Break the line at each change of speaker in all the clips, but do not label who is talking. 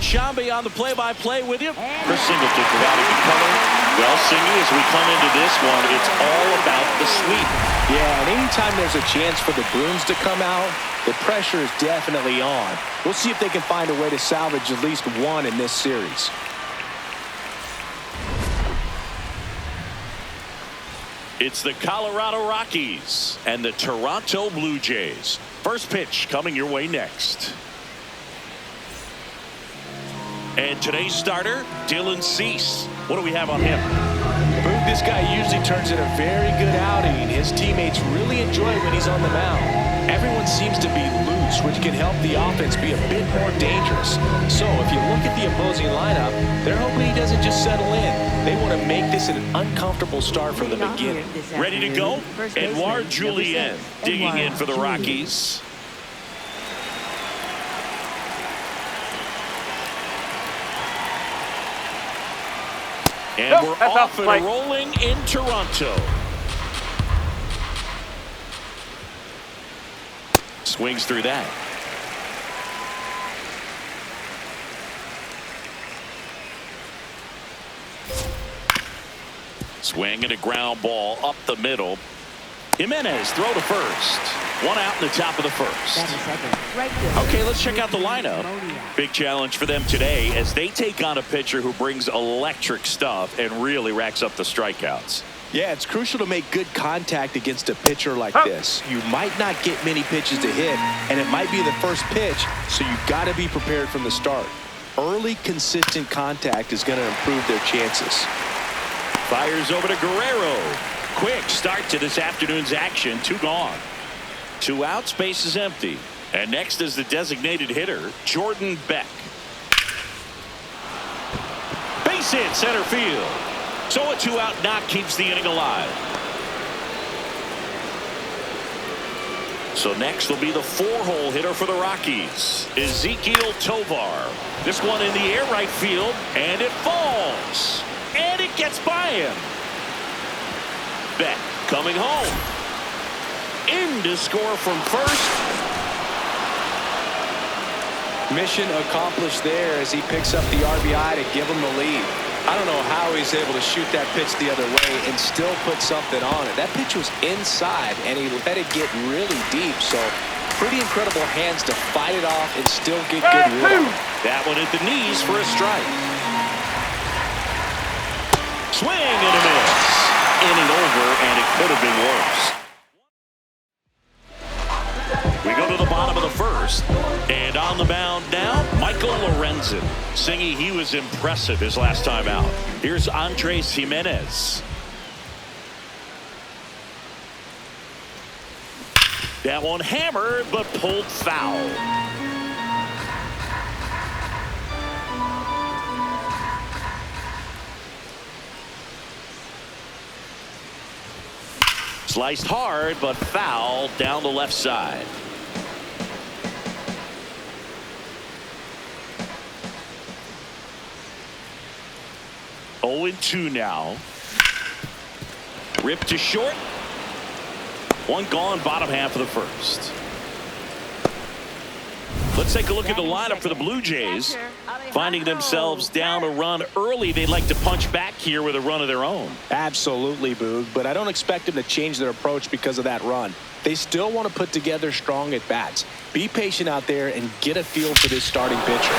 John Shambi on the play-by-play with you. Chris Singleton providing the color. Well, Singy, as we come into this one, it's all about the sweep.
Yeah, and anytime there's a chance for the Bruins to come out, the pressure is definitely on. We'll see if they can find a way to salvage at least one in this series.
It's the Colorado Rockies and the Toronto Blue Jays. First pitch coming your way next. And today's starter, Dylan Cease. What do we have on him?
Boog, this guy usually turns in a very good outing. His teammates really enjoy when he's on the mound. Everyone seems to be loose, which can help the offense be a bit more dangerous. So if you look at the opposing lineup, they're hoping he doesn't just settle in. They want to make this an uncomfortable start from the beginning.
Ready to go? Edouard Julien digging in for the Rockies. And we're off and rolling in Toronto. Swings through that. Swing and a ground ball up the middle. Jimenez throw to first. One out in the top of the first. Okay, let's check out the lineup. Big challenge for them today as they take on a pitcher who brings electric stuff and really racks up the strikeouts.
Yeah, it's crucial to make good contact against a pitcher like this. You might not get many pitches to hit, and it might be the first pitch, so you've got to be prepared from the start. Early, consistent contact is going to improve their chances.
Fires over to Guerrero. Quick start to this afternoon's action. 2 gone. 2 outs, base is empty. And next is the designated hitter, Jordan Beck. Base hit center field. So a 2-out knock keeps the inning alive. So next will be the 4-hole hitter for the Rockies, Ezekiel Tovar. This one in the air right field, and it falls. And it gets by him. Beck coming home. In to score from first.
Mission accomplished there as he picks up the RBI to give him the lead. I don't know how he's able to shoot that pitch the other way and still put something on it. That pitch was inside, and he let it get really deep. So pretty incredible hands to fight it off and still get good rhythm.
That one at the knees for a strike. Swing and a miss. Inning over, and it could have been worse. We go to the bottom of the first, and on the mound now, Michael Lorenzen. Singy, he was impressive his last time out. Here's Andres Jimenez. That one hammered, but pulled foul. Sliced hard, but foul down the left side. Oh, 2 now. Ripped to short. 1 gone, bottom half of the first. Let's take a look at the lineup for the Blue Jays. Finding themselves down a run early, they'd like to punch back here with a run of their own.
Absolutely, Boog, but I don't expect them to change their approach because of that run. They still want to put together strong at-bats. Be patient out there and get a feel for this starting pitcher.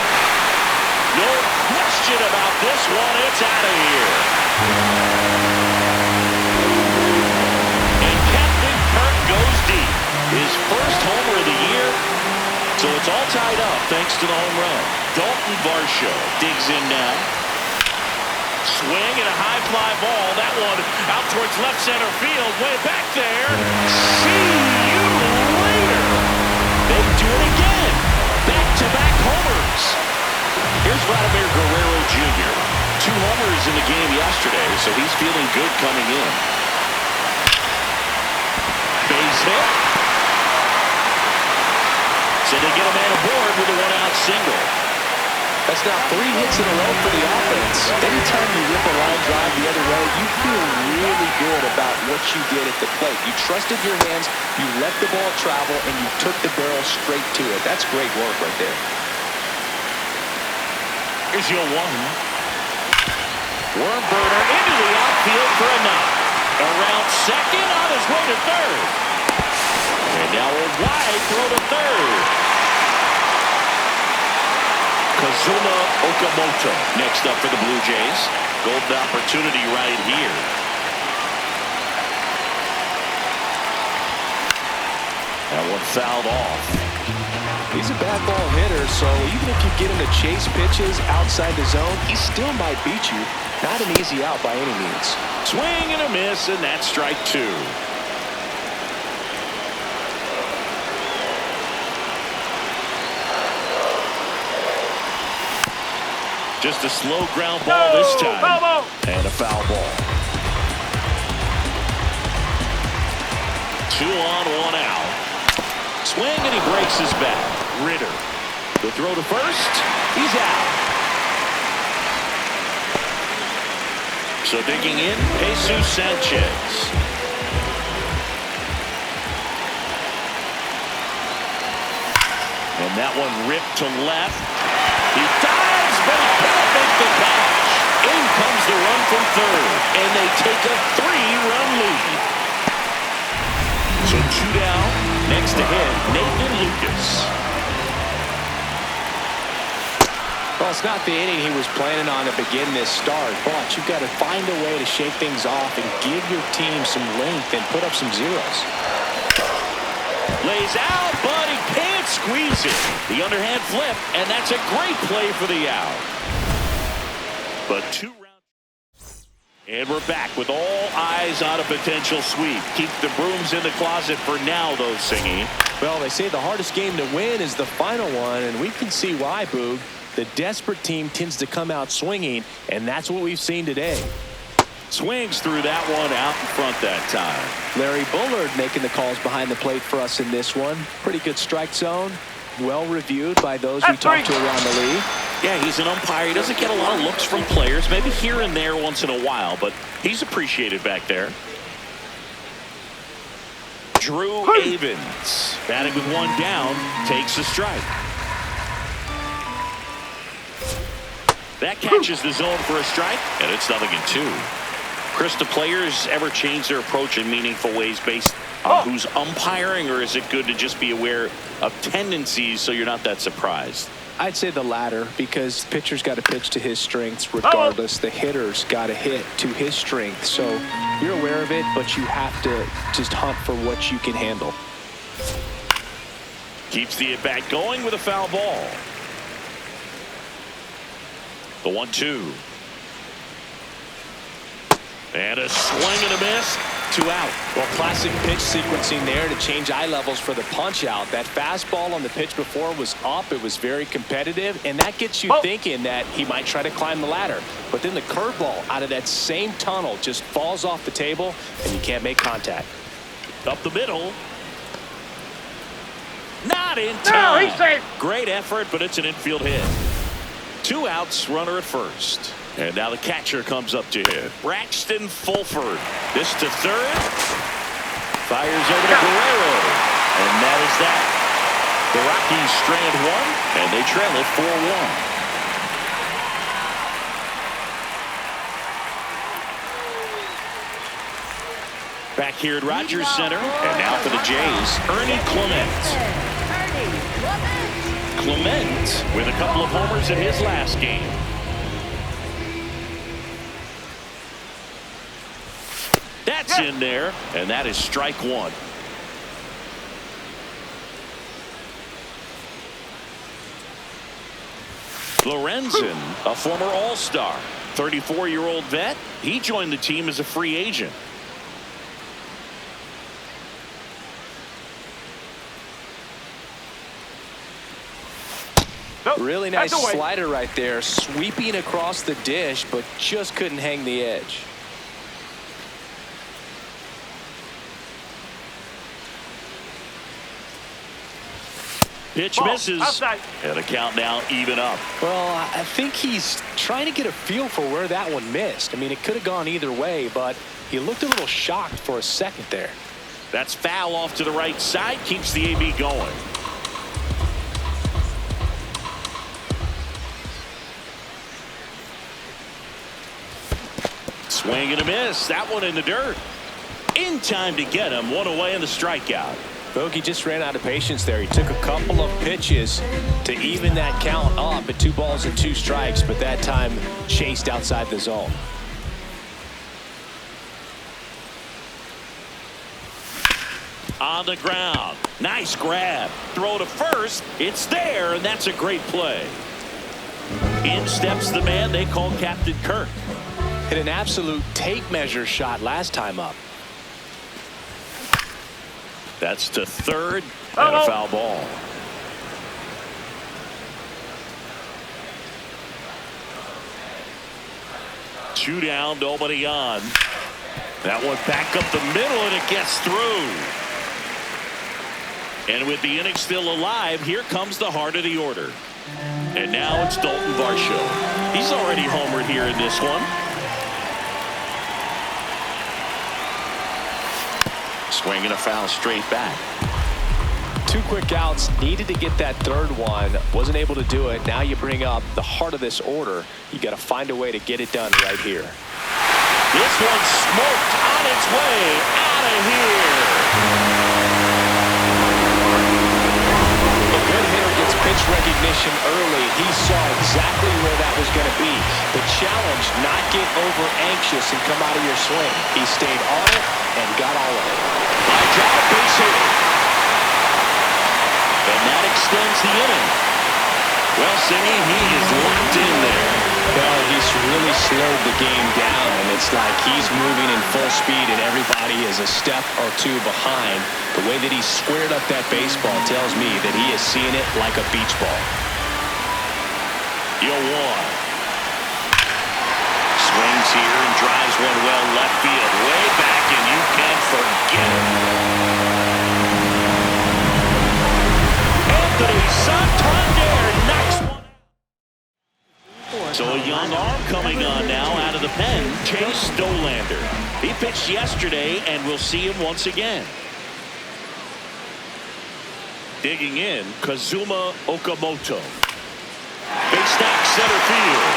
No question about this one. It's out of here. And Captain Kirk goes deep. His first homer of the year. So it's all tied up thanks to the home run. Dalton Varsho digs in now. Swing and a high fly ball. That one out towards left center field. Way back there. See you later. They do it again. Back-to-back homers. Here's Vladimir Guerrero Jr. 2 homers in the game yesterday, so he's feeling good coming in. Base hit. So they get a man aboard with a 1-out single.
That's now 3 hits in a row for the offense. Anytime you rip a line drive the other way, you feel really good about what you did at the plate. You trusted your hands, you let the ball travel, and you took the barrel straight to it. That's great work right there.
Here's your one. Worm burner into the outfield for a knock. Around second, on his way to third. And now a wide throw to third. Kazuma Okamoto next up for the Blue Jays. Golden opportunity right here. That one fouled off.
He's a bad ball hitter, so even if you get him to chase pitches outside the zone, he still might beat you. Not an easy out by any means.
Swing and a miss, and that's strike two. Just a slow ground ball this time. And a foul ball. 2 on, 1 out. Swing and he breaks his bat. Ritter. The throw to first. He's out. So digging in, Jesus Sanchez. And that one ripped to left. He dives, but he can't make the catch. In comes the run from third, and they take a 3-run lead. So 2 down. Next to hit, Nathan Lucas.
Well, it's not the inning he was planning on to begin this start, but you've got to find a way to shake things off and give your team some length and put up some zeros.
Lays out, but he can't squeeze it. The underhand flip, and that's a great play for the out. But 2 rounds. And we're back with all eyes on a potential sweep. Keep the brooms in the closet for now, though, Singy.
Well, they say the hardest game to win is the final one, and we can see why, Boog. The desperate team tends to come out swinging, and that's what we've seen today.
Swings through that one out in front that time.
Larry Bullard making the calls behind the plate for us in this one. Pretty good strike zone. Well reviewed by those we talked to around the league.
Yeah, he's an umpire. He doesn't get a lot of looks from players, maybe here and there once in a while, but he's appreciated back there. Drew Avens, batting with 1 down, takes a strike. That catches the zone for a strike, and it's 0-2. Chris, do players ever change their approach in meaningful ways based on who's umpiring, or is it good to just be aware of tendencies so you're not that surprised?
I'd say the latter, because the pitcher's got to pitch to his strengths regardless. The hitter's got to hit to his strength. So you're aware of it, but you have to just hunt for what you can handle.
Keeps the at-bat going with a foul ball. The 1-2. And a swing and a miss. 2 out.
Well, classic pitch sequencing there to change eye levels for the punch out. That fastball on the pitch before was up. It was very competitive, and that gets you thinking that he might try to climb the ladder. But then the curveball out of that same tunnel just falls off the table, and you can't make contact.
Up the middle. Not in time.
No, he's safe.
Great effort, but it's an infield hit. 2 outs, runner at first. And now the catcher comes up to hit. Braxton Fulford. This to third. Fires over to Guerrero. And that is that. The Rockies strand 1, and they trail it 4-1. Back here at Rogers Center, and now for the Jays, Ernie Clement. Clement with a couple of homers in his last game. That's in there, and that is strike 1. Lorenzen, a former All-Star, 34-year-old vet. He joined the team as a free agent.
Really nice slider right there, sweeping across the dish, but just couldn't hang the edge.
Pitch misses,
outside.
And a count now even up.
Well, I think he's trying to get a feel for where that one missed. I mean, it could have gone either way, but he looked a little shocked for a second there.
That's foul off to the right side, keeps the AB going. Swing and a miss. That one in the dirt. In time to get him. One away in the strikeout.
Bogey just ran out of patience there. He took a couple of pitches to even that count up at 2 balls and 2 strikes, but that time chased outside the zone.
On the ground. Nice grab. Throw to first. It's there, and that's a great play. In steps the man they call Captain Kirk.
Hit an absolute tape measure shot last time up.
That's to third, and a foul ball. Two down, nobody on. That one back up the middle, and it gets through. And with the inning still alive, here comes the heart of the order. And now it's Dalton Varsho. He's already homered here in this one. Swinging a foul straight back.
2 quick outs. Needed to get that third one. Wasn't able to do it. Now you bring up the heart of this order. You got to find a way to get it done right here.
This one's smoked on its way out of here.
A good hitter gets pitch recognition early. He saw exactly where that was going to be. The challenge, not get over anxious and come out of your swing. He stayed on it and got all of it.
High drive, base hit. And that extends the inning. Well, Singy, he is locked in there.
Well, he's really slowed the game down, and it's like he's moving in full speed and everybody is a step or 2 behind. The way that he squared up that baseball tells me that he is seeing it like a beach ball.
0-1. Swings here and drives one well left field. Way back, and you can forget it. Anthony Santander knocks one out. So a young arm coming on now out of the pen. Chase Dollander. He pitched yesterday, and we'll see him once again. Digging in, Kazuma Okamoto. Big stack center field.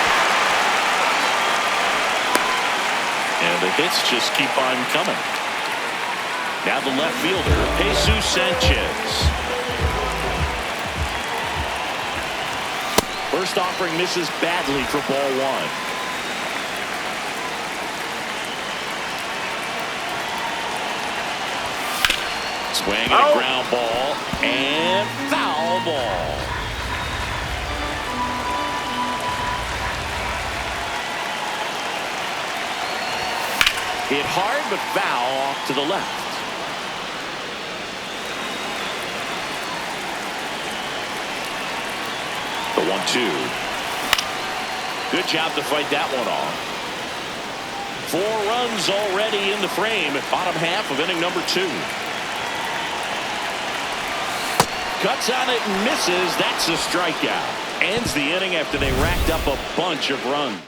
And the hits just keep on coming. Now the left fielder, Jesus Sanchez. First offering misses badly for ball 1. Swing and a ground ball and foul ball. Hit hard but foul off to the left. The 1-2. Good job to fight that one off. 4 runs already in the frame at bottom half of inning number 2. Cuts on it and misses. That's a strikeout. Ends the inning after they racked up a bunch of runs.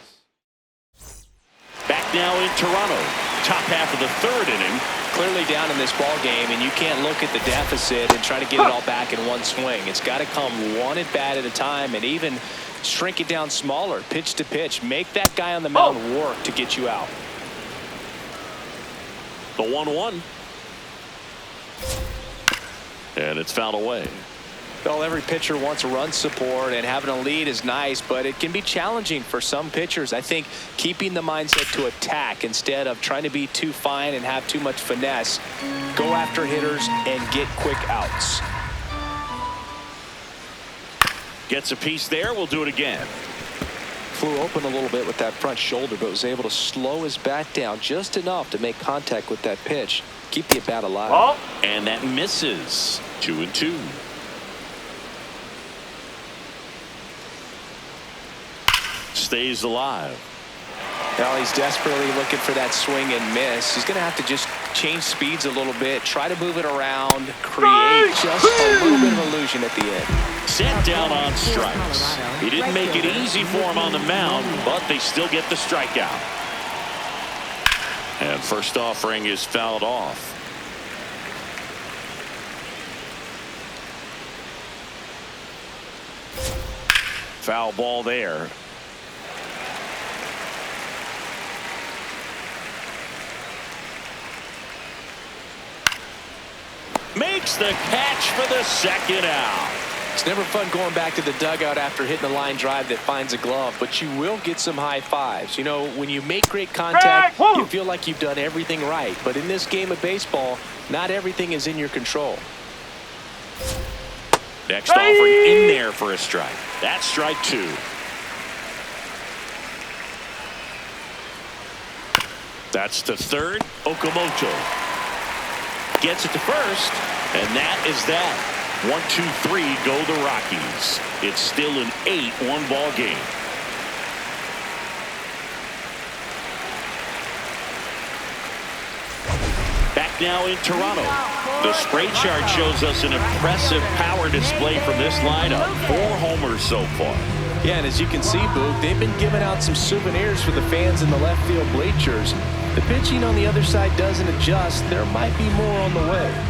Back now in Toronto. Top half of the 3rd inning.
Clearly down in this ball game, and you can't look at the deficit and try to get it all back in one swing. It's got to come one at bat at a time, and even shrink it down smaller, pitch to pitch. Make that guy on the mound work to get you out.
The 1-1. And it's fouled away.
Well, every pitcher wants run support, and having a lead is nice, but it can be challenging for some pitchers. I think keeping the mindset to attack instead of trying to be too fine and have too much finesse. Go after hitters and get quick outs.
Gets a piece there. We'll do it again.
Flew open a little bit with that front shoulder, but was able to slow his bat down just enough to make contact with that pitch. Keep the at-bat alive.
And that misses. 2-2. Stays alive.
Now he's desperately looking for that swing and miss. He's going to have to just change speeds a little bit, try to move it around, create just a little bit of illusion at the end.
Sent down on strikes. He didn't make it easy for him on the mound, but they still get the strikeout. And first offering is fouled off. Foul ball there. makes the catch for the second out.
It's never fun going back to the dugout after hitting a line drive that finds a glove, but you will get some high fives. You know, when you make great contact, you feel like you've done everything right. But in this game of baseball, not everything is in your control.
Next offering in there for a strike. That's strike two. That's to third. Okamoto gets it to first, and that is that. 1-2-3 go the Rockies. It's still an 8-1 ball game. Back now in Toronto. The spray chart shows us an impressive power display from this lineup. 4 homers so far.
Yeah, and as you can see, Boog, they've been giving out some souvenirs for the fans in the left field bleachers. The pitching on the other side doesn't adjust. There might be more on the way.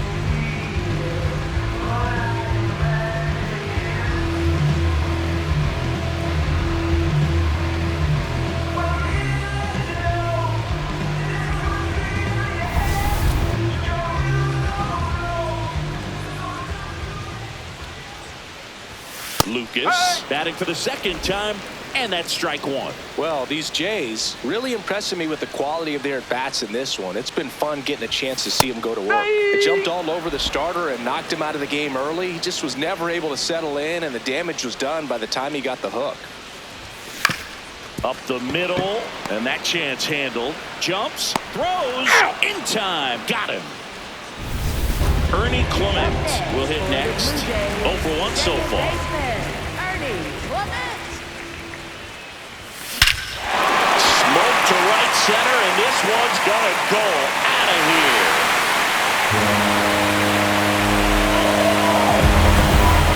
Lucas batting for the second time, and that's strike one.
Well, these Jays really impressing me with the quality of their at-bats in this one. It's been fun getting a chance to see them go to work. They jumped all over the starter and knocked him out of the game early. He just was never able to settle in, and the damage was done by the time he got the hook.
Up the middle, and that chance handled. Jumps, throws, in time, got him. Ernie Clement will hit next. 0 for 1 so far. Smoke to right center, and this one's gonna go out of here.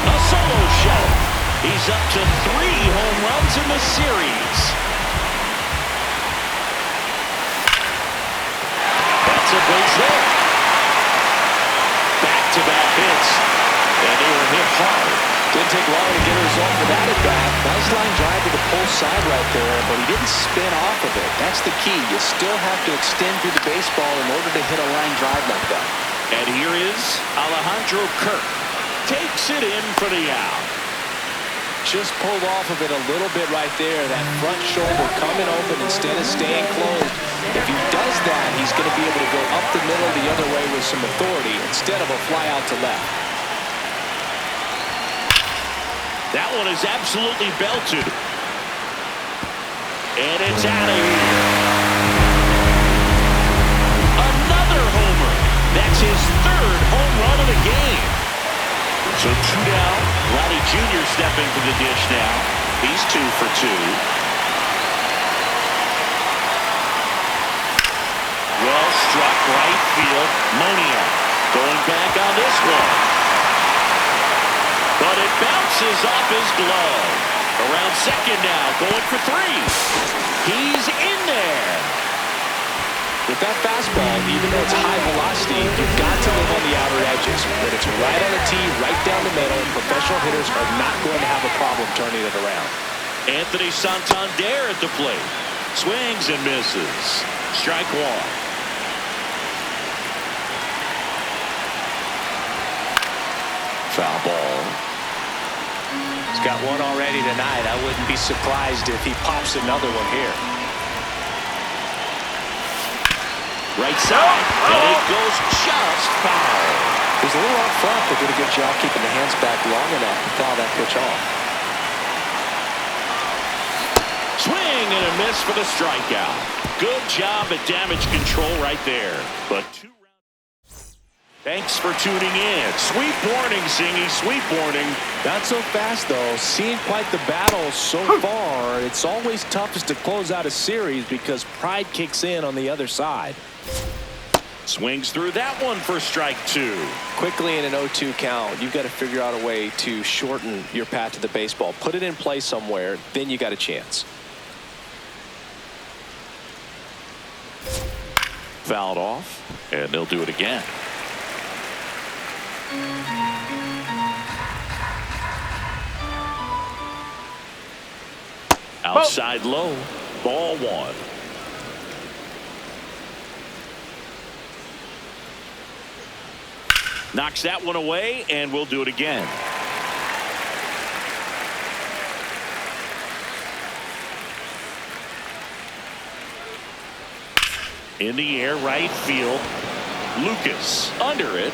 A solo shot. He's up to 3 home runs in the series. That's a base hit. Back-to-back hits, and they were hit hard.
Didn't take long to get a result for that at bat. Nice line drive to the pull side right there, but he didn't spin off of it. That's the key. You still have to extend through the baseball in order to hit a line drive like that.
And here is Alejandro Kirk. Takes it in for the out.
Just pulled off of it a little bit right there. That front shoulder coming open instead of staying closed. If he does that, he's going to be able to go up the middle the other way with some authority instead of a fly out to left.
That one is absolutely belted. And it's out of here. Another homer. That's his 3rd home run of the game. So 2 down. Ronnie Jr. stepping to the dish now. He's 2 for 2. Well struck right field. Monia going back on this one. But it bounces off his glove. Around second now, going for 3. He's in there.
With that fastball, even though it's high velocity, you've got to live on the outer edges. When it's right on the tee, right down the middle, professional hitters are not going to have a problem turning it around.
Anthony Santander at the plate. Swings and misses. Strike 1. Foul ball.
He's got one already tonight. I wouldn't be surprised if he pops another one here.
Right side, and it goes just foul.
He's a little off front. They did a good job keeping the hands back long enough to foul that pitch off.
Swing and a miss for the strikeout. Good job at damage control right there. But 2 rounds. Thanks for tuning in. Sweep warning, Singy. Sweep warning.
Not so fast, though. Seeing quite the battle so far. It's always toughest to close out a series because pride kicks in on the other side.
Swings through that one for strike 2.
Quickly in an 0-2 count, you've got to figure out a way to shorten your path to the baseball. Put it in play somewhere, then you got a chance.
Fouled off, and they'll do it again. Outside low, ball 1. Knocks that one away, and we'll do it again. In the air, right field. Lucas under it.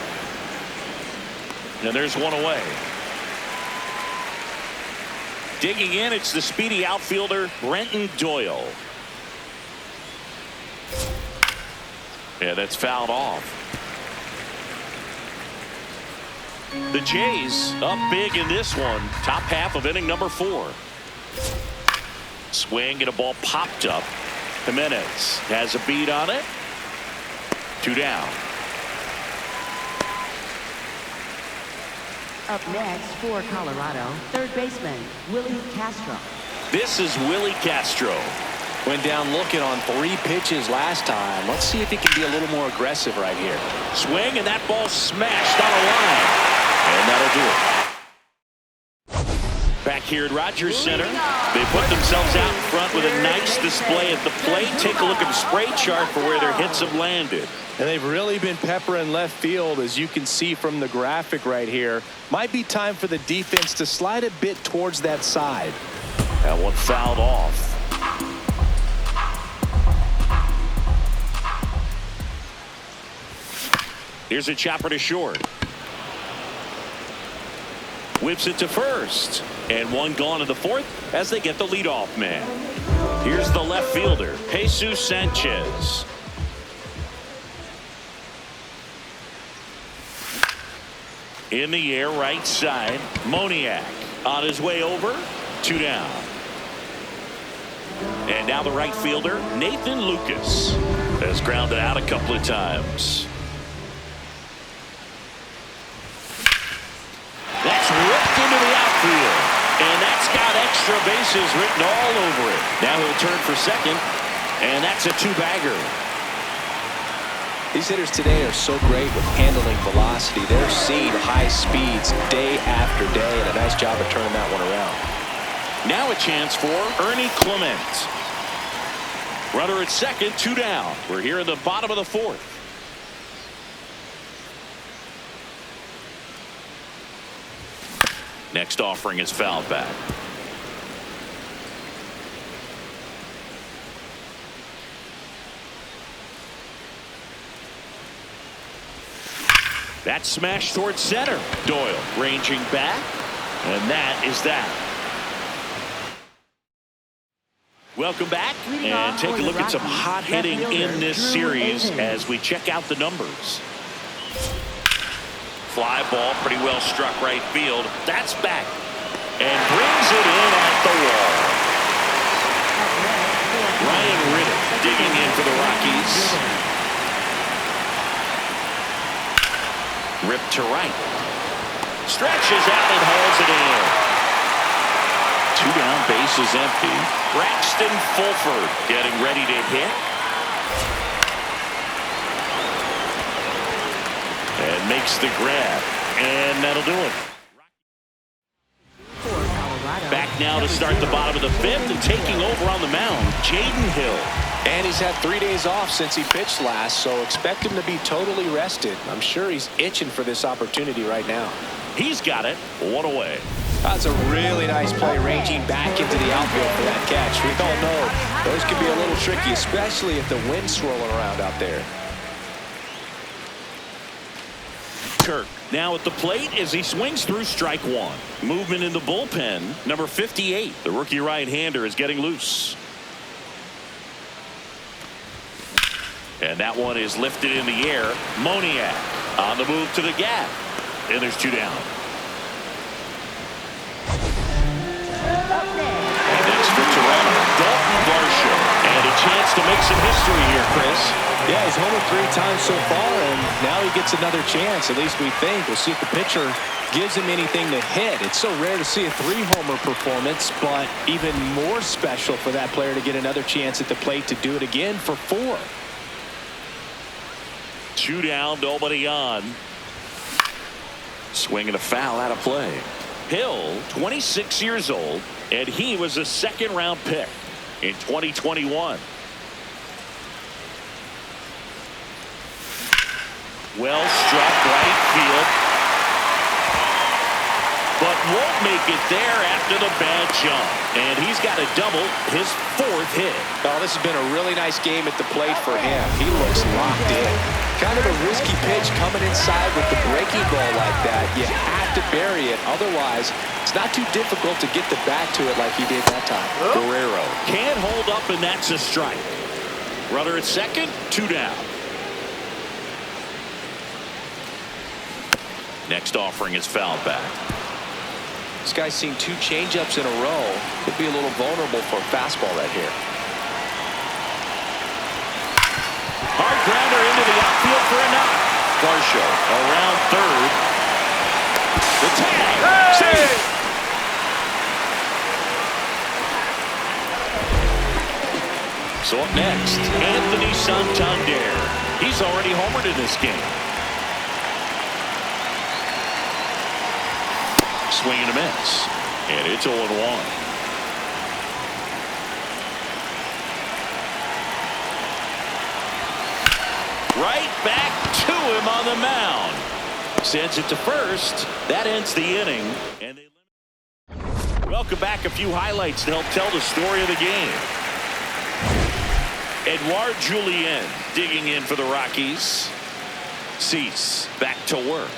And there's one away. Digging in, it's the speedy outfielder, Brenton Doyle. Yeah, that's fouled off. The Jays up big in this one. Top half of inning number 4. Swing and a ball popped up. Jimenez has a beat on it. 2 down.
Up next for Colorado, third baseman Willie Castro.
This is Willie Castro.
Went down looking on 3 pitches last time. Let's see if he can be a little more aggressive right here.
Swing, and that ball smashed on a line. And that'll do it. Back here at Rogers Center, they put themselves out in front with a nice display at the plate. Take a look at the spray chart for where their hits have landed.
And they've really been peppering left field, as you can see from the graphic right here. Might be time for the defense to slide a bit towards that side.
That one fouled off. Here's a chopper to short. Whips it to first. And one gone in the 4th as they get the leadoff man. Here's the left fielder, Jesus Sanchez. In the air, right side. Moniak on his way over. 2 down. And now the right fielder, Nathan Lucas, has grounded out a couple of times. That's ripped into the outfield. And that's got extra bases written all over it. Now he'll turn for second. And that's a 2-bagger.
These hitters today are so great with handling velocity. They're seeing high speeds day after day, and a nice job of turning that one around.
Now a chance for Ernie Clement. Runner at second, 2 down. We're here in the bottom of the 4th. Next offering is fouled back. That smash towards center. Doyle ranging back, and that is that. Welcome back, and take a look at some hot hitting in this series as we check out the numbers. Fly ball, pretty well struck right field. That's back, and brings it in at the wall. Ryan Riddick digging in for the Rockies. Ripped to right. Stretches out and hauls it in. 2 down, bases empty. Braxton Fulford getting ready to hit. And makes the grab. And that'll do it. Back now to start the bottom of the 5th, and taking over on the mound, Jaden Hill.
And he's had 3 days off since he pitched last, so expect him to be totally rested. I'm sure he's itching for this opportunity right now.
He's got it. 1 away.
That's a really nice play, ranging back into the outfield for that catch. We all know those can be a little tricky, especially if the wind's swirling around out there.
Kirk now at the plate as he swings through strike 1. Movement in the bullpen. Number 58, the rookie right-hander, is getting loose. And that one is lifted in the air. Moniak on the move to the gap. And there's 2 down. And next for Toronto, Dalton Varsho. And a chance to make some history here, Chris.
Yeah, he's homered 3 times so far, and now he gets another chance. At least we think. We'll see if the pitcher gives him anything to hit. It's so rare to see a 3-homer performance, but even more special for that player to get another chance at the plate to do it again for 4.
2 down, nobody on. Swinging a foul out of play. Hill, 26 years old, and he was a 2nd-round pick in 2021. Well struck right field. But won't make it there after the bad jump. And he's got a double, his 4th hit.
Oh, this has been a really nice game at the plate for him. He looks locked in. Kind of a risky pitch coming inside with the breaking ball like that. You have to bury it. Otherwise, it's not too difficult to get the bat to it like he did that time.
Guerrero can't hold up, and that's a strike. Runner at second, 2 down. Next offering is fouled back.
This guy's seen 2 changeups in a row. Could be a little vulnerable for a fastball right here.
Hard grounder into the outfield for a knock. Varsho around third. The tag. Save. So up next, Anthony Santander. He's already homered in this game. Swing and a miss. And it's 0-1. Right back to him on the mound. Sends it to first. That ends the inning. And they welcome back. A few highlights to help tell the story of the game. Edouard Julien digging in for the Rockies. Cease back to work.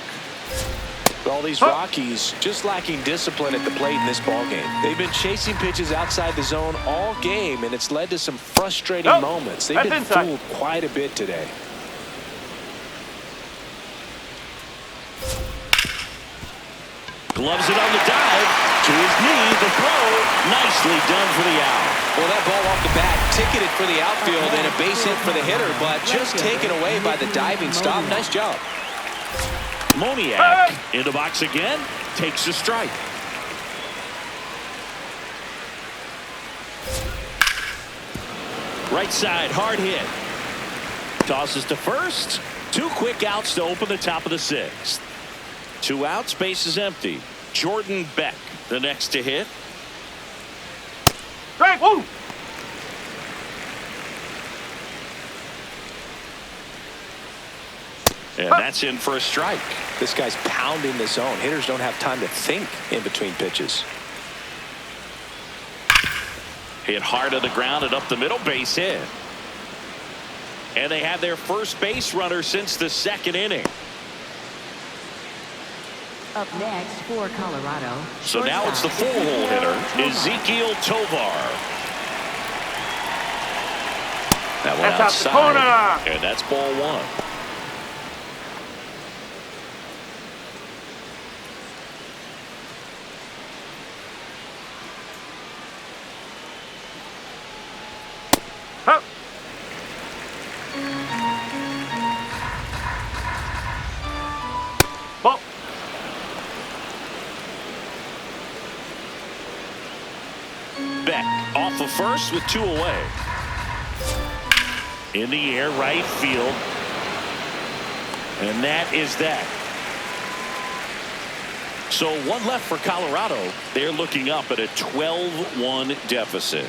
Well, these Rockies just lacking discipline at the plate in this ballgame. They've been chasing pitches outside the zone all game, and it's led to some frustrating moments. They've been fooled quite a bit today.
Gloves it on the dive. To his knee, the throw. Nicely done for the out.
Well, that ball off the bat ticketed for the outfield and a base hit for the hitter, but just taken away by the diving stop. Nice job.
Moniak in the box again. Takes a strike. Right side, hard hit. Tosses to first. 2 quick outs to open the top of the 6th. 2 outs, base is empty. Jordan Beck, the next to hit.
Strike. Woo!
And that's in for a strike.
This guy's pounding the zone. Hitters don't have time to think in between pitches.
Hit hard on the ground and up the middle, base hit. And they have their first base runner since the 2nd inning.
Up next for Colorado.
So now it's the 4-hole hitter, Ezekiel Tovar. That one
That's out the corner.
outside. And that's ball 1.
Ball.
Beck off of first with 2 away. In the air, right field. And that is that. So 1 left for Colorado. They're looking up at a 12-1 deficit.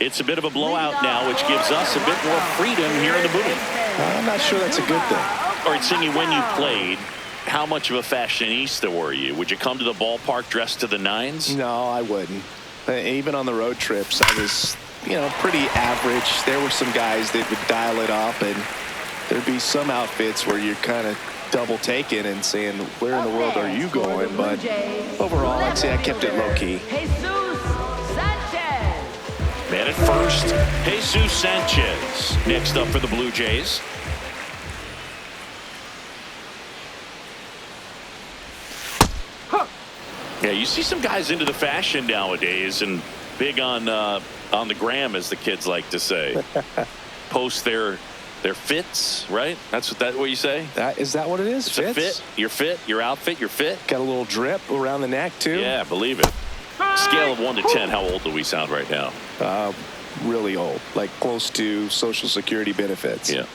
It's a bit of a blowout now, which gives us a bit more freedom here in the booth.
I'm not sure that's a good thing.
All right, Singy, when you played, how much of a fashionista were you? Would you come to the ballpark dressed to the nines?
No, I wouldn't. Even on the road trips, I was, pretty average. There were some guys that would dial it up, and there'd be some outfits where you're kind of double taking and saying, where in the world are you going? But overall, I'd say I kept it low key.
Man at first, Jesus Sanchez. Next up for the Blue Jays. Yeah, you see some guys into the fashion nowadays and big on the gram, as the kids like to say. Post their fits, right? That's what you say?
Is that what it is?
It's a fit. Your fit, your outfit, your fit.
Got a little drip around the neck, too?
Yeah, believe it. Scale of 1 to 10, how old do we sound right now?
Really old, like close to Social Security benefits.
Yeah.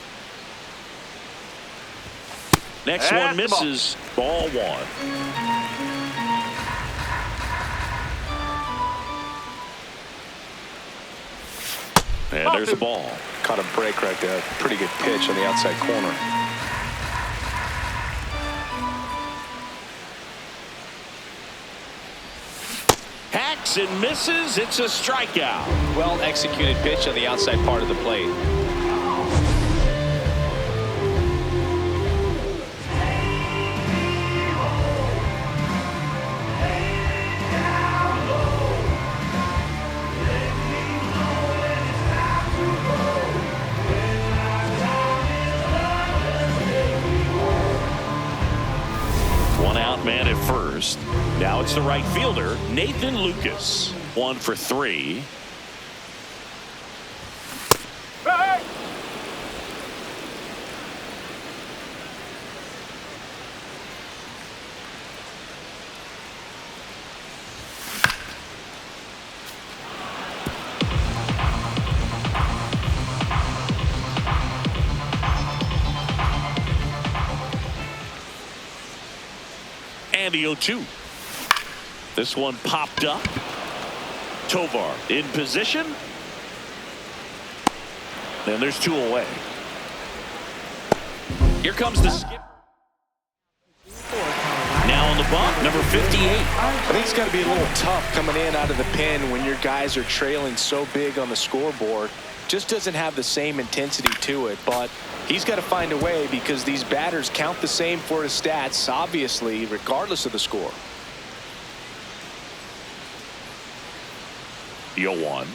Next one misses. Ball 1. And there's the ball.
Caught a break right there. Pretty good pitch on the outside corner.
Hacks and misses. It's a strikeout.
Well executed pitch on the outside part of the plate.
Man at first. Now it's the right fielder, Nathan Lucas. 1 for 3. And the 0-2. This one popped up. Tovar in position. And there's 2 away. Here comes the skip. Now on the bump, number 58.
I think it's got to be a little tough coming in out of the pen when your guys are trailing so big on the scoreboard. Just doesn't have the same intensity to it, but he's got to find a way because these batters count the same for his stats, obviously, regardless of the score.
The 0-1.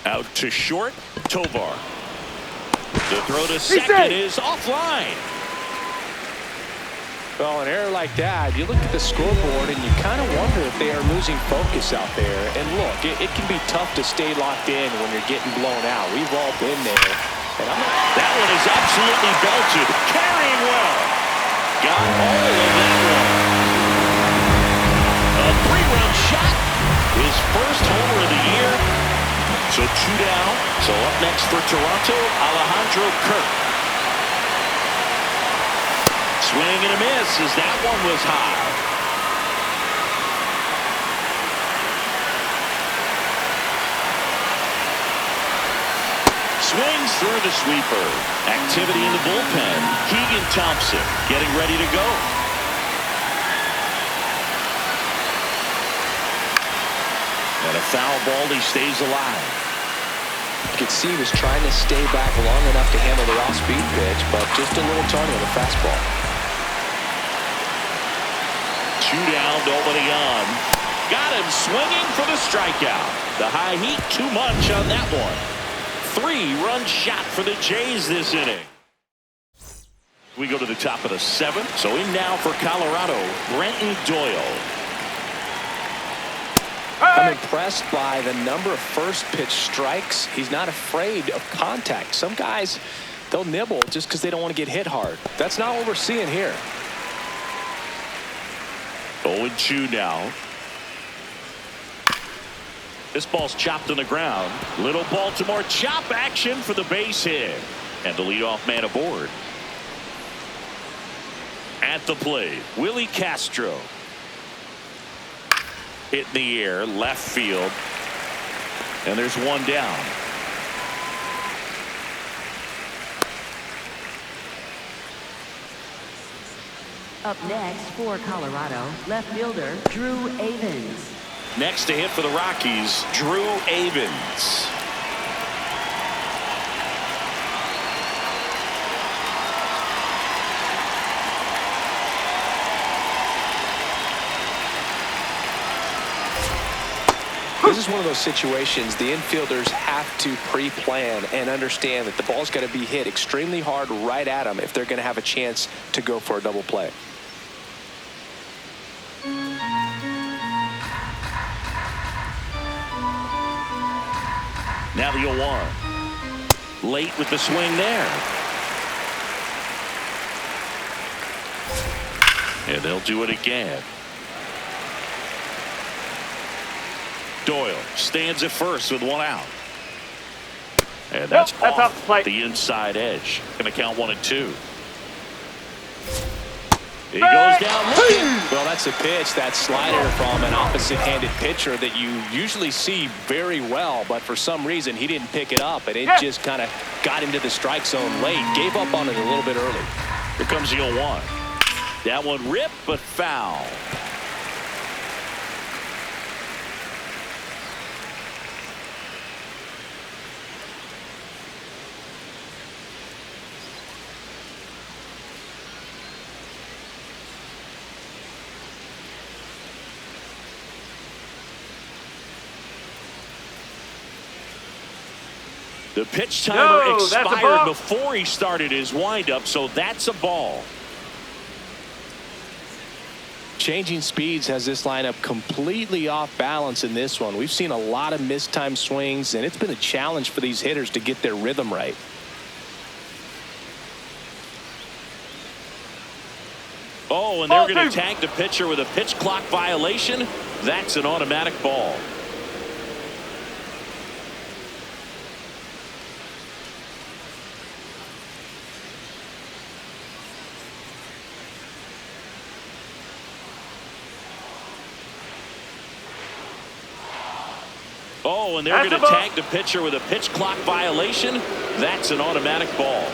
Out to short, Tovar. The throw to second is offline.
Well, an error like that, you look at the scoreboard and you kind of wonder if they are losing focus out there. And look, it can be tough to stay locked in when you're getting blown out. We've all been there. And
that one is absolutely belted. Carrying well. Got all of that one. A 3-run shot. His first homer of the year. So 2 down. So up next for Toronto, Alejandro Kirk. Swing and a miss as that one was high. Swings through the sweeper. Activity in the bullpen. Keegan Thompson getting ready to go. And a foul ball, he stays alive.
You could see he was trying to stay back long enough to handle the off-speed pitch, but just a little turn on the fastball.
2 down, nobody on. Got him swinging for the strikeout. The high heat, too much on that one. 3-run shot for the Jays this inning. We go to the top of the 7th. So in now for Colorado, Brenton Doyle.
I'm impressed by the number of first pitch strikes. He's not afraid of contact. Some guys, they'll nibble just because they don't want to get hit hard. That's not what we're seeing here.
0-2 now. This ball's chopped on the ground. Little Baltimore chop action for the base hit. And the leadoff man aboard. At the plate, Willie Castro. Hit in the air, left field. And there's 1 down.
Up next for Colorado, left fielder Drew Avens.
Next to hit for the Rockies, Drew Avens.
This is one of those situations the infielders have to pre-plan and understand that the ball's got to be hit extremely hard right at them if they're going to have a chance to go for a double play.
Now the 0-1. Late with the swing there. And they'll do it again. Doyle stands at first with 1 out. And that's off the inside edge. Going to count 1 and 2. He goes down looking.
Well, that's a pitch, that slider from an opposite-handed pitcher that you usually see very well, but for some reason he didn't pick it up, and it just kind of got into the strike zone late. Gave up on it a little bit early.
Here comes the 0-1. That one ripped, but foul. The pitch timer expired before he started his windup, so that's a ball.
Changing speeds has this lineup completely off balance in this one. We've seen a lot of mistimed swings, and it's been a challenge for these hitters to get their rhythm right.
Oh, and they're going to tag the pitcher with a pitch clock violation. That's an automatic ball. Oh, and they're going to tag the pitcher with a pitch clock violation. That's an automatic ball.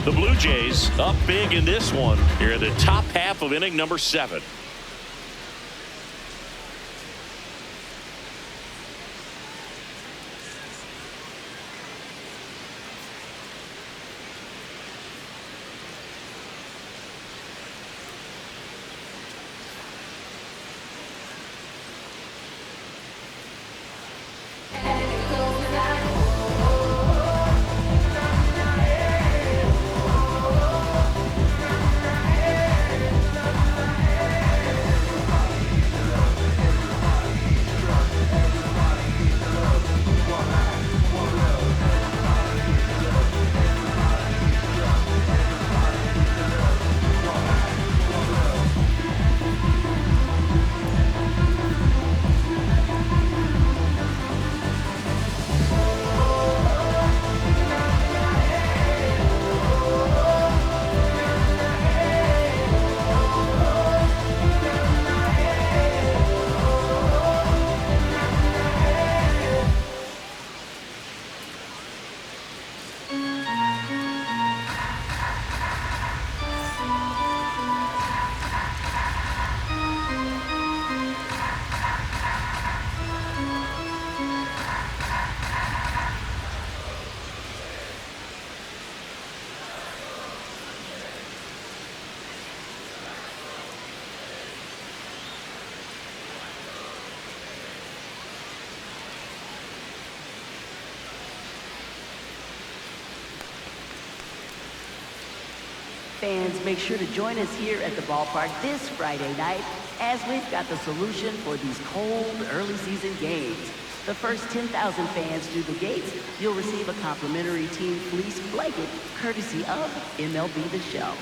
The Blue Jays up big in this one here in the top half of inning number 7.
Fans, make sure to join us here at the ballpark this Friday night as we've got the solution for these cold early season games. The first 10,000 fans through the gates, you'll receive a complimentary team fleece blanket courtesy of MLB The Show.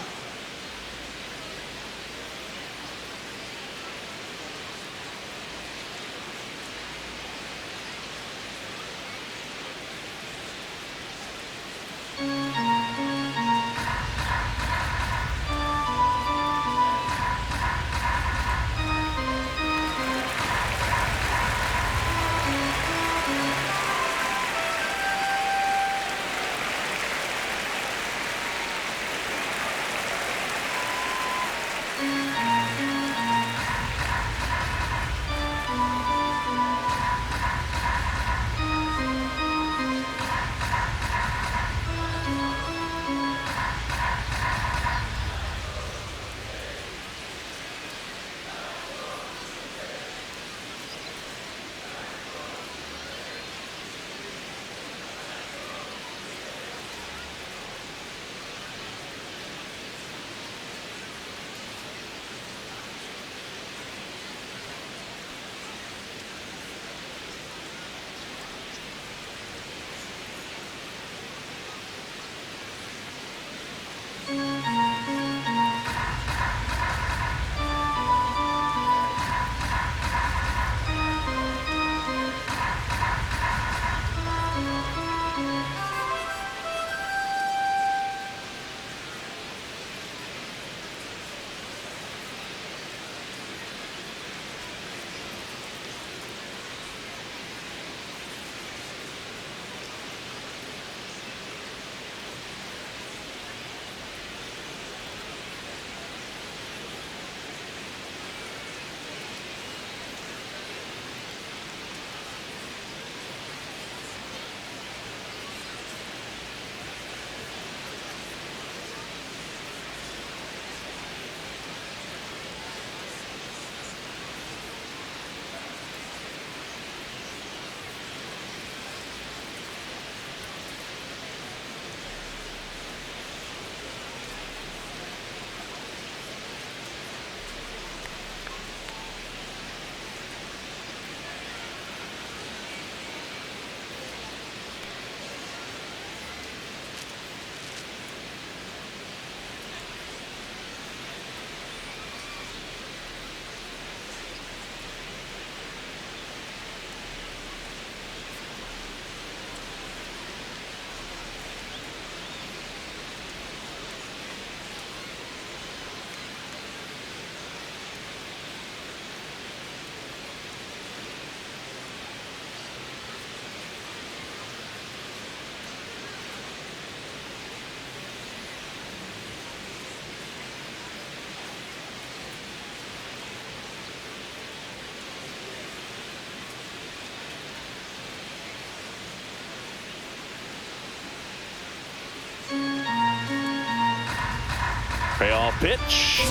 Payoff pitch.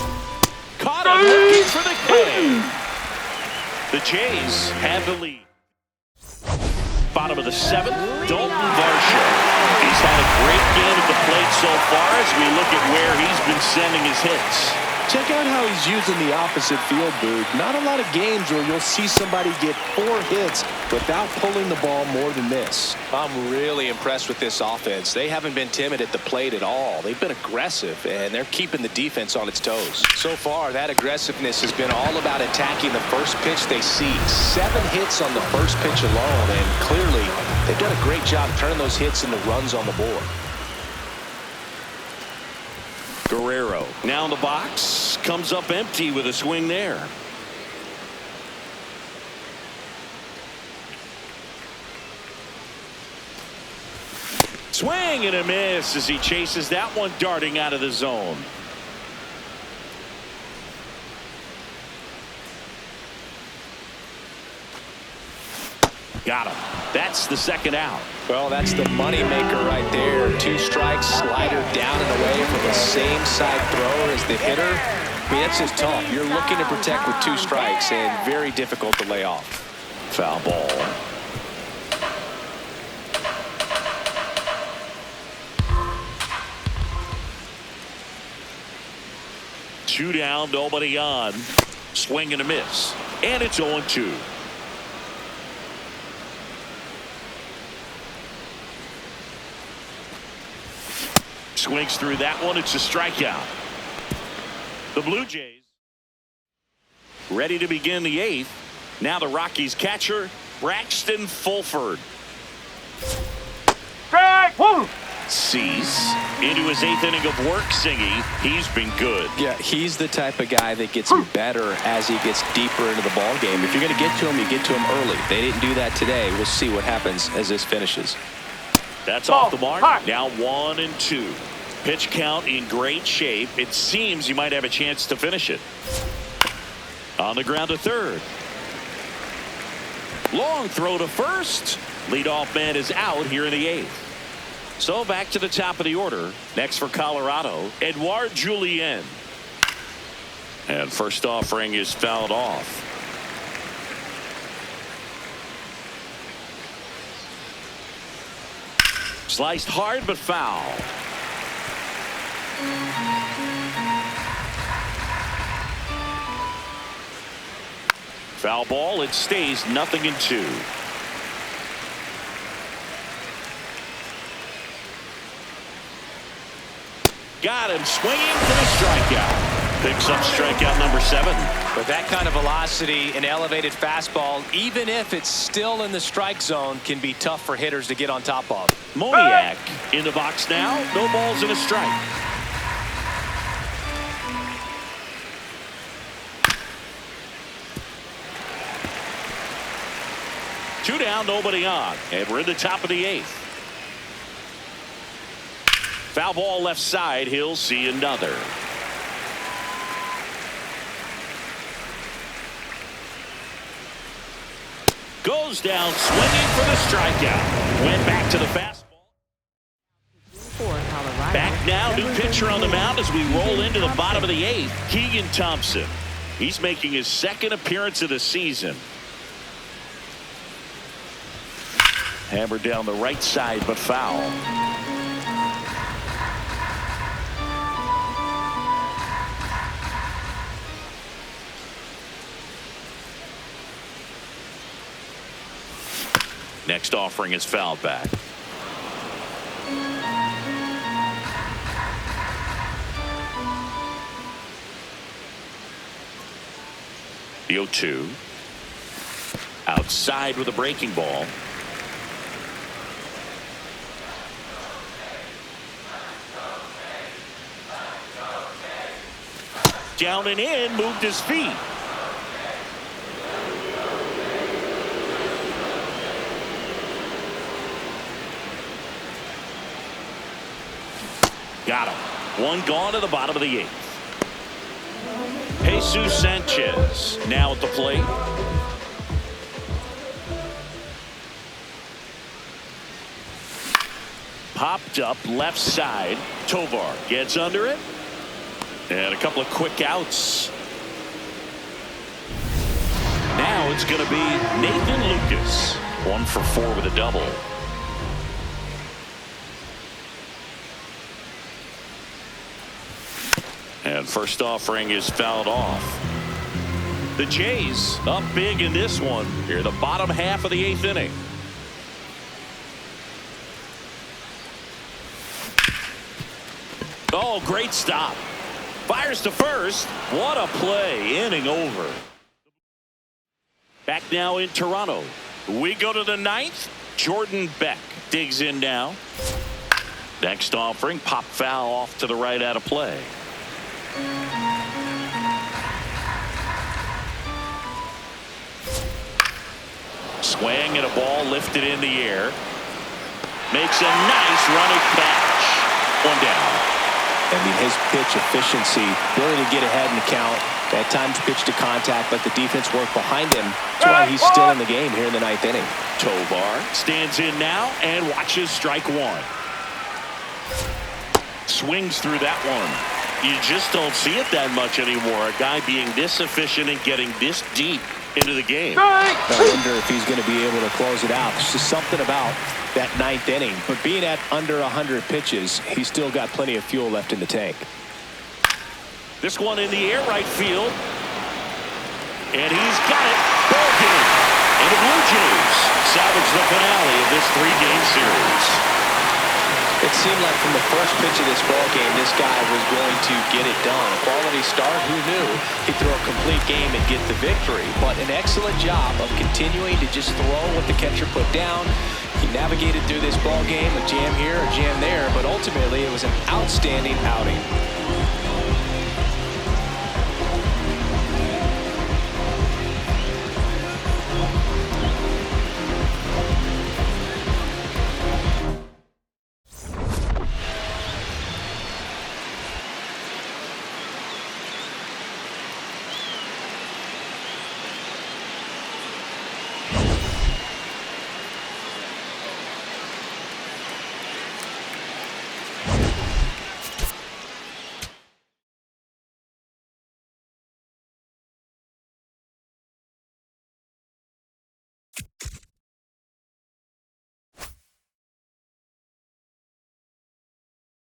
Caught him looking for the K. The Jays have the lead. Bottom of the seventh, Dalton Varsho. He's had a great game at the plate so far as we look at where he's been sending his hits.
Check out how he's using the opposite field, Boog. Not a lot of games where you'll see somebody get 4 hits without pulling the ball more than this. I'm really impressed with this offense. They haven't been timid at the plate at all. They've been aggressive, and they're keeping the defense on its toes. So far, that aggressiveness has been all about attacking the first pitch they see. 7 hits on the first pitch alone, and clearly they've done a great job turning those hits into runs on the board.
Guerrero now in the box, comes up empty with a swing there. Swing and a miss as he chases that one darting out of the zone. Got him. That's the second out.
Well, that's the money maker right there. 2 strikes, slider down and away from the same side thrower as the hitter. I mean, that's just tough. You're looking to protect with 2 strikes and very difficult to lay off.
Foul ball. Two down, nobody on. Swing and a miss. And it's 0-2. Swings through that one. It's a strikeout. The Blue Jays ready to begin the 8th. Now the Rockies catcher, Braxton Fulford.
Strike one.
Sees into his 8th inning of work, Singy. He's been good.
Yeah, he's the type of guy that gets better as he gets deeper into the ball game. If you're going to get to him, you get to him early. They didn't do that today. We'll see what happens as this finishes.
That's off the mark. Now 1-2. Pitch count in great shape. It seems he might have a chance to finish it. On the ground to third. Long throw to first. Leadoff man is out here in the 8th. So back to the top of the order. Next for Colorado, Edouard Julien. And first offering is fouled off. Sliced hard but foul. Foul ball. It stays 0-2. Got him swinging for the strikeout. Picks up strikeout number 7.
With that kind of velocity, an elevated fastball, even if it's still in the strike zone, can be tough for hitters to get on top of.
Moniak in the box now. No balls and a strike. Two down, nobody on. And we're in the top of the 8th. Foul ball left side. He'll see another. Goes down swinging for the strikeout. Went back to the fastball. Back now, new pitcher on the mound as we roll into the bottom of the 8th. Keegan Thompson. He's making his 2nd appearance of the season. Hammered down the right side, but foul. Next offering is fouled back. The 0-2. Outside with a breaking ball. Down and in, moved his feet. Got him. One gone to the bottom of the 8th. Jesus Sanchez now at the plate. Popped up left side. Tovar gets under it. And a couple of quick outs. Now it's going to be Nathan Lucas. 1 for 4 with a double. And first offering is fouled off. The Jays up big in this one here, the bottom half of the 8th inning. Oh, great stop. Fires to first. What a play. Inning over. Back now in Toronto. We go to the 9th. Jordan Beck digs in now. Next offering, pop foul off to the right out of play. Swing and a ball lifted in the air. Makes a nice running catch. 1 down.
I mean, his pitch efficiency, ability to get ahead in the count, at times pitch to contact, let the defense work behind him. That's why he's still in the game here in the 9th inning.
Tovar stands in now and watches strike 1. Swings through that one. You just don't see it that much anymore. A guy being this efficient and getting this deep into the game.
I wonder if he's going to be able to close it out. There's just something about that 9th inning. But being at under 100 pitches, he's still got plenty of fuel left in the tank.
This one in the air right field. And he's got it. Ball game. And the Blue Jays salvage the finale of this 3-game series.
It seemed like from the first pitch of this ball game, this guy was going to get it done. A quality start, who knew? He'd throw a complete game and get the victory. But an excellent job of continuing to just throw what the catcher put down. He navigated through this ball game, a jam here, a jam there, but ultimately it was an outstanding outing.